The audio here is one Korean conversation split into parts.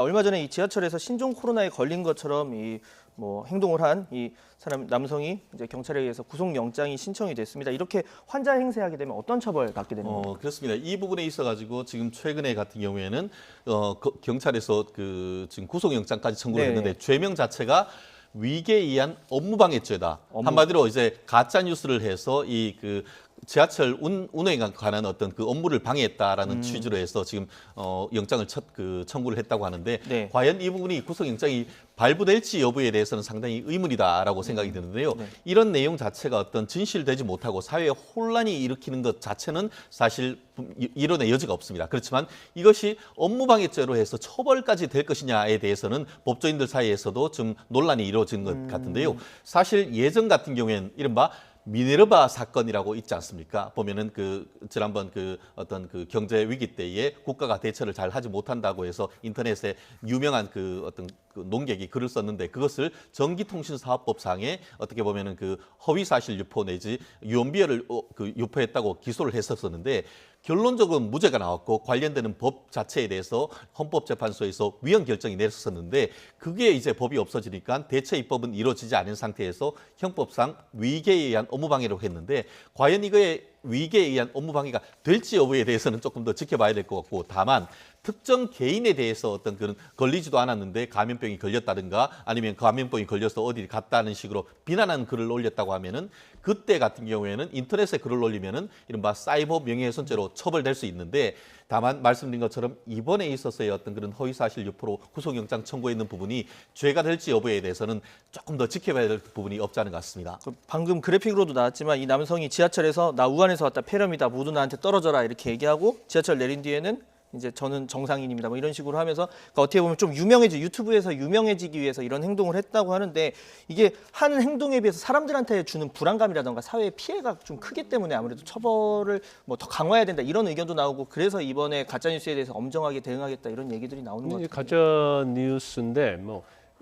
얼마 전에 이 지하철에서 신종 코로나에 걸린 것처럼 이 뭐 행동을 한 이 사람 남성이 이제 경찰에 의해서 구속영장이 신청이 됐습니다. 이렇게 환자 행세하게 되면 어떤 처벌 받게 되는 겁니까? 그렇습니다. 이 부분에 있어가지고 지금 최근에 같은 경우에는 경찰에서 지금 구속영장까지 청구를 네. 했는데 죄명 자체가 위계에 의한 업무방해죄다. 한마디로 이제 가짜 뉴스를 해서 지하철 운행에 관한 어떤 그 업무를 방해했다라는 취지로 해서 지금 영장을 청구를 했다고 하는데 네. 과연 이 부분이 구속영장이 발부될지 여부에 대해서는 상당히 의문이다라고 생각이 드는데요. 네. 이런 내용 자체가 어떤 진실되지 못하고 사회에 혼란이 일으키는 것 자체는 사실 이론의 여지가 없습니다. 그렇지만 이것이 업무방해죄로 해서 처벌까지 될 것이냐에 대해서는 법조인들 사이에서도 좀 논란이 이루어진 것 같은데요. 사실 예전 같은 경우에는 이른바 미네르바 사건이라고 있지 않습니까? 보면은 지난번 어떤 경제 위기 때에 국가가 대처를 잘 하지 못한다고 해서 인터넷에 유명한 어떤 농객이 글을 썼는데 그것을 전기통신사업법상에 어떻게 보면은 허위 사실 유포 내지 유언비어를 유포했다고 기소를 했었는데 결론적으로 무죄가 나왔고 관련되는 법 자체에 대해서 헌법재판소에서 위헌 결정이 내렸었는데 그게 이제 법이 없어지니까 대체 입법은 이루어지지 않은 상태에서 형법상 위계에 의한 업무방해라고 했는데 과연 이거에 위계에 의한 업무방해가 될지 여부에 대해서는 조금 더 지켜봐야 될 것 같고 다만 특정 개인에 대해서 어떤 그런 걸리지도 않았는데 감염병이 걸렸다든가 아니면 감염병이 걸려서 어디 갔다는 식으로 비난하는 글을 올렸다고 하면은 그때 같은 경우에는 인터넷에 글을 올리면은 이른바 사이버 명예훼손죄로 처벌될 수 있는데 다만 말씀드린 것처럼 이번에 있어서의 어떤 그런 허위사실 유포로 구속영장 청구에 있는 부분이 죄가 될지 여부에 대해서는 조금 더 지켜봐야 될 부분이 없지 않은 것 같습니다. 방금 그래픽으로도 나왔지만 이 남성이 지하철에서 나 우한에서 왔다 폐렴이다 모두 나한테 떨어져라 이렇게 얘기하고 지하철 내린 뒤에는 이제 저는 정상인입니다. 뭐 이런 식으로 하면서 그러니까 어떻게 보면 좀 유튜브에서 유명해지기 위해서 이런 행동을 했다고 하는데 이게 하는 행동에 비해서 사람들한테 주는 불안감이라던가 사회의 피해가 좀 크기 때문에 아무래도 처벌을 뭐 더 강화해야 된다 이런 의견도 나오고 그래서 이번에 가짜 뉴스에 대해서 엄정하게 대응하겠다 이런 얘기들이 나오는 것 같아요. 가짜 뉴스인데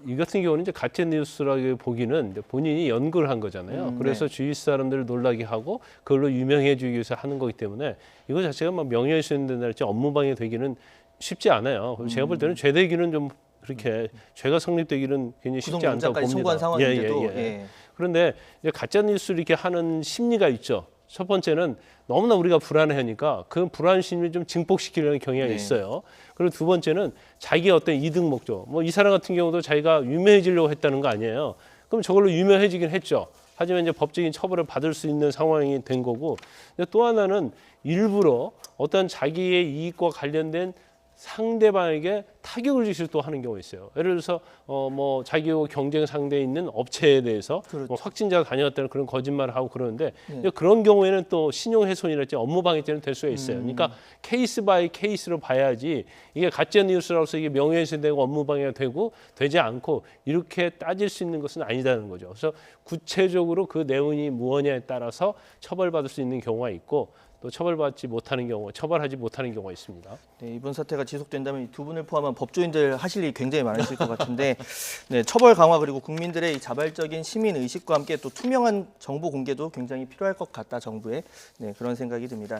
이 같은 경우는 이제 가짜 뉴스라고 보기는 이제 본인이 연구를 한 거잖아요. 그래서 네. 주위 사람들을 놀라게 하고 그걸로 유명해지기 위해서 하는 거기 때문에 이거 자체가 막 명예훼손된다든지 업무방해 되기는 쉽지 않아요. 그래서 제가 볼 때는 죄되기는 좀 그렇게 죄가 성립되기는 굉장히 쉽지 않다고 봅니다. 청구한 상황인데도 예. 그런데 이제 가짜 뉴스를 이렇게 하는 심리가 있죠. 첫 번째는 너무나 우리가 불안해하니까 그 불안 심리를 좀 증폭시키려는 경향이 있어요. 그리고 두 번째는 자기의 어떤 이득 목적. 이 사람 같은 경우도 자기가 유명해지려고 했다는 거 아니에요. 그럼 저걸로 유명해지긴 했죠. 하지만 이제 법적인 처벌을 받을 수 있는 상황이 된 거고. 또 하나는 일부러 어떤 자기의 이익과 관련된 상대방에게 타격을 주시를 또 하는 경우가 있어요. 예를 들어서 자기와 경쟁 상대에 있는 업체에 대해서 그렇죠. 확진자가 다녀왔다는 그런 거짓말을 하고 그러는데 그런 경우에는 또 신용훼손이랄지 업무방해죄는 될 수가 있어요. 그러니까 케이스 바이 케이스로 봐야지 이게 가짜 뉴스라서 이게 명예훼손되고 업무방해가 되고 되지 않고 이렇게 따질 수 있는 것은 아니다는 거죠. 그래서 구체적으로 그 내용이 무엇냐에 따라서 처벌받을 수 있는 경우가 있고 또 처벌하지 못하는 경우가 있습니다. 네, 이번 사태가 지속된다면 이 두 분을 포함한 법조인들 하실 일이 굉장히 많으실 것 같은데 네, 처벌 강화 그리고 국민들의 이 자발적인 시민 의식과 함께 또 투명한 정보 공개도 굉장히 필요할 것 같다 정부에 그런 생각이 듭니다.